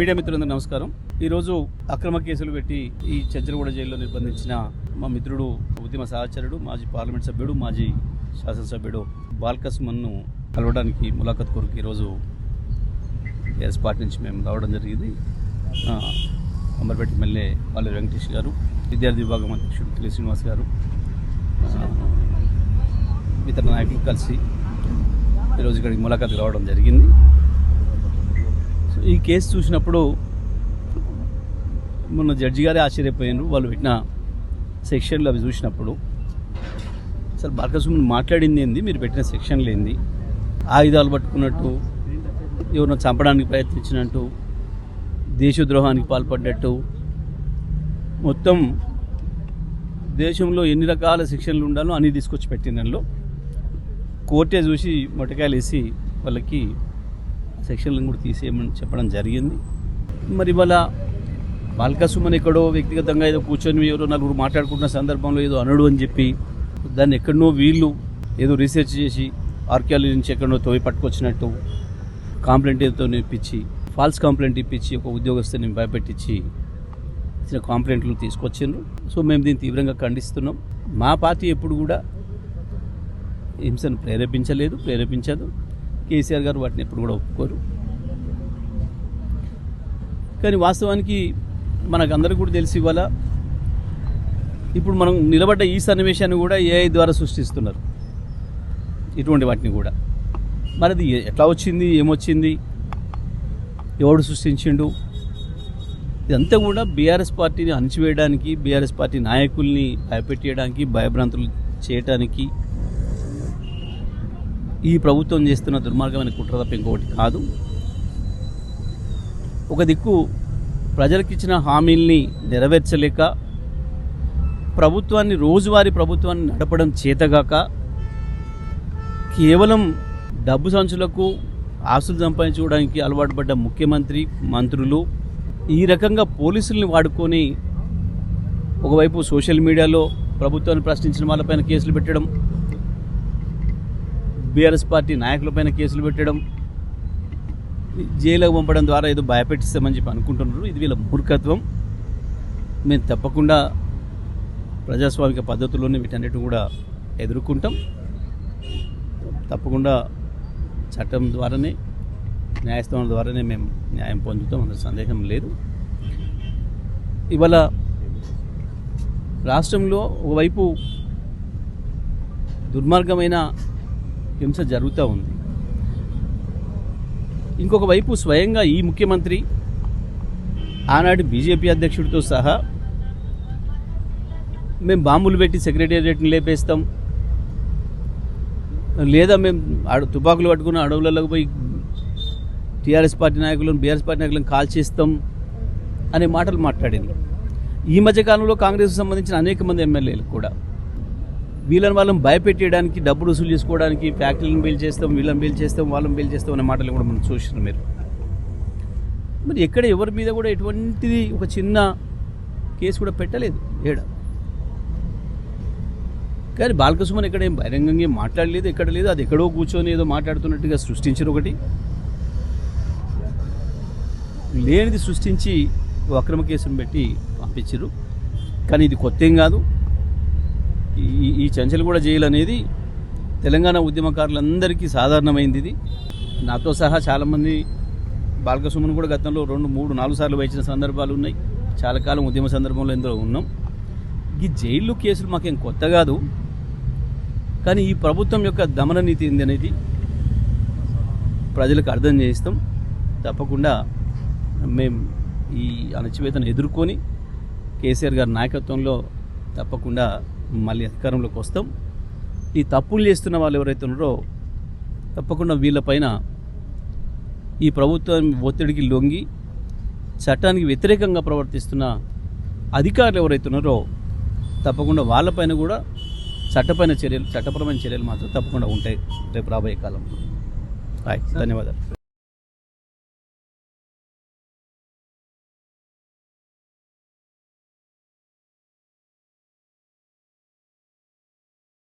Media మిత్రులందరూ నమస్కారం. ఈరోజు అక్రమ కేసులు పెట్టి ఈ చెంచలగూడ జైల్లో నిర్బంధించిన మా మిత్రుడు, ఉద్యమ సహచరుడు, మాజీ పార్లమెంట్ సభ్యుడు, మాజీ శాసనసభ్యుడు బాల్కసుమన్ను కలవడానికి ములాఖత్ కొరకు ఈరోజు టీఆర్ఎస్ పార్టీ నుంచి మేము రావడం జరిగింది. అంబర్పేట ఎమ్మెల్యే పాలె వెంకటేష్ గారు, విద్యార్థి విభాగం అధ్యక్షుడు కె శ్రీనివాస్ గారు, ఇతర నాయకులు కలిసి ఈరోజు ఇక్కడికి ములాఖత్ రావడం జరిగింది. ఈ కేసు చూసినప్పుడు మొన్న జడ్జి గారే ఆశ్చర్యపోయినారు. వాళ్ళు పెట్టిన సెక్షన్లు అవి చూసినప్పుడు అసలు బాల్కసుమన్ మాట్లాడింది ఏంది, మీరు పెట్టిన సెక్షన్లు ఏంది, ఆయుధాలు పట్టుకున్నట్టు, ఎవరినో చంపడానికి ప్రయత్నించినట్టు, దేశద్రోహానికి పాల్పడ్డట్టు, మొత్తం దేశంలో ఎన్ని రకాల సెక్షన్లు ఉండాలో అన్నీ తీసుకొచ్చి పెట్టినలో కోర్టే చూసి మొట్టకాయలు వేసి వాళ్ళకి సెక్షన్లను కూడా తీసేయమని చెప్పడం జరిగింది. మరి ఇవాళ బాల్కసుమన్ ఎక్కడో వ్యక్తిగతంగా ఏదో కూర్చొని ఎవరో నలుగురు మాట్లాడుకుంటున్న సందర్భంలో ఏదో అనడు అని చెప్పి దాన్ని ఎక్కడనో వీళ్ళు ఏదో రీసెర్చ్ చేసి ఆర్కియాలజీ నుంచి ఎక్కడనో తోవి పట్టుకొచ్చినట్టు కాంప్లైంట్ ఏదో ఇప్పించి, ఫాల్స్ కాంప్లైంట్ ఇప్పించి ఒక ఉద్యోగస్తుని భయపెట్టించి ఇచ్చిన కాంప్లైంట్లు తీసుకొచ్చిండ్రు. సో మేము దీన్ని తీవ్రంగా ఖండిస్తున్నాం. మా పార్టీ ఎప్పుడు కూడా హింసను ప్రేరేపించదు. కేసీఆర్ గారు వాటిని ఎప్పుడు కూడా ఒప్పుకోరు. కానీ వాస్తవానికి మనకు అందరికీ కూడా తెలిసి ఇవాళ ఇప్పుడు మనం నిలబడ్డ ఈ సన్నివేశాన్ని కూడా ఏఐ ద్వారా సృష్టిస్తున్నారు. ఇటువంటి వాటిని కూడా మరి అది ఎట్లా వచ్చింది, ఏమొచ్చింది, ఎవడు సృష్టించిండు, ఇదంతా కూడా బీఆర్ఎస్ పార్టీని అణిచివేయడానికి, బీఆర్ఎస్ పార్టీ నాయకుల్ని భయపెట్టేయడానికి, భయభ్రాంతులు చేయడానికి ఈ ప్రభుత్వం చేస్తున్న దుర్మార్గమైన కుట్ర తప్ప ఇంకొకటి కాదు. ఒక దిక్కు ప్రజలకు ఇచ్చిన హామీల్ని నెరవేర్చలేక, రోజువారీ ప్రభుత్వాన్ని నడపడం చేతగాక, కేవలం డబ్బు సంచులకు ఆస్తులు సంపాదించుకోవడానికి అలవాటు పడ్డ ముఖ్యమంత్రి, మంత్రులు ఈ రకంగా పోలీసుల్ని వాడుకొని ఒకవైపు సోషల్ మీడియాలో ప్రభుత్వాన్ని ప్రశ్నించిన వాళ్ళపైన కేసులు పెట్టడం, బీఆర్ఎస్ పార్టీ నాయకులపైన కేసులు పెట్టడం, జైలుకు పంపడం ద్వారా ఏదో భయపెట్టిస్తామని చెప్పి అనుకుంటున్నారు. ఇది వీళ్ళ మూర్ఖత్వం. మేము తప్పకుండా ప్రజాస్వామిక పద్ధతుల్లోనే వీటన్నిటి కూడా ఎదుర్కొంటాం. తప్పకుండా చట్టం ద్వారానే, న్యాయస్థానం ద్వారానే మేము న్యాయం పొందుతాం, అందులో సందేహం లేదు. ఇవాళ రాష్ట్రంలో ఒకవైపు దుర్మార్గమైన హింస జరుగుతూ ఉంది, ఇంకొక వైపు స్వయంగా ఈ ముఖ్యమంత్రి ఆనాటి బీజేపీ అధ్యక్షుడితో సహా మేము బాంబులు పెట్టి సెక్రటేరియట్ని లేపేస్తాం, లేదా మేము తుపాకులు పట్టుకున్న అడవులకు పోయి టీఆర్ఎస్ పార్టీ నాయకులను, బీఆర్ఎస్ పార్టీ నాయకులను కాల్చేస్తాం అనే మాటలు మాట్లాడింది. ఈ మధ్యకాలంలో కాంగ్రెస్కు సంబంధించిన అనేక మంది ఎమ్మెల్యేలు కూడా వాళ్ళని భయపెట్టేయడానికి, డబ్బులు వసూలు చేసుకోవడానికి ఫ్యాక్టరీలను బీల్ చేస్తాం, వీళ్ళని బీల్ చేస్తాం, వాళ్ళని బీల్ చేస్తాం అనే మాటలు కూడా మనం చూసినాం. మీరు మరి ఎక్కడ ఎవరి మీద కూడా ఎటువంటిది ఒక చిన్న కేసు కూడా పెట్టలేదు ఏడ. కానీ బాల్కసుమన్ ఎక్కడ ఏం బహిరంగంగా మాట్లాడలేదు, ఎక్కడ లేదు. అది ఎక్కడో కూర్చొని ఏదో మాట్లాడుతున్నట్టుగా సృష్టించారు. ఒకటి లేనిది సృష్టించి అక్రమ కేసును పెట్టి పంపించారు. కానీ ఇది కొత్త ఏం కాదు. ఈ చెంచలగూడ జైలు అనేది తెలంగాణ ఉద్యమకారులందరికీ సాధారణమైంది. ఇది నాతో సహా చాలామంది బాల్కసుమన్ కూడా గతంలో 2, 3, 4 సార్లు వచ్చిన సందర్భాలు ఉన్నాయి. చాలా కాలం ఉద్యమ సందర్భంలో ఎందులో ఉన్నాం. ఈ జైలు కేసులు మాకేం కొత్త కాదు. కానీ ఈ ప్రభుత్వం యొక్క దమన నీతి ఏంది అనేది ప్రజలకు అర్థం చేయిస్తాం. తప్పకుండా మేము ఈ అణచివేతను ఎదుర్కొని కేసీఆర్ గారి నాయకత్వంలో తప్పకుండా మళ్ళీ అధికారంలోకి వస్తాం. ఈ తప్పులు చేస్తున్న వాళ్ళు ఎవరైతే ఉన్నారో తప్పకుండా వీళ్ళపైన ఈ ప్రభుత్వం ఒత్తిడికి లొంగి చట్టానికి వ్యతిరేకంగా ప్రవర్తిస్తున్న అధికారులు ఎవరైతే ఉన్నారో తప్పకుండా వాళ్ళపైన కూడా చట్టపరమైన చర్యలు మాత్రం తప్పకుండా ఉంటాయి రేపు రాబోయే కాలంలో. ధన్యవాదాలు.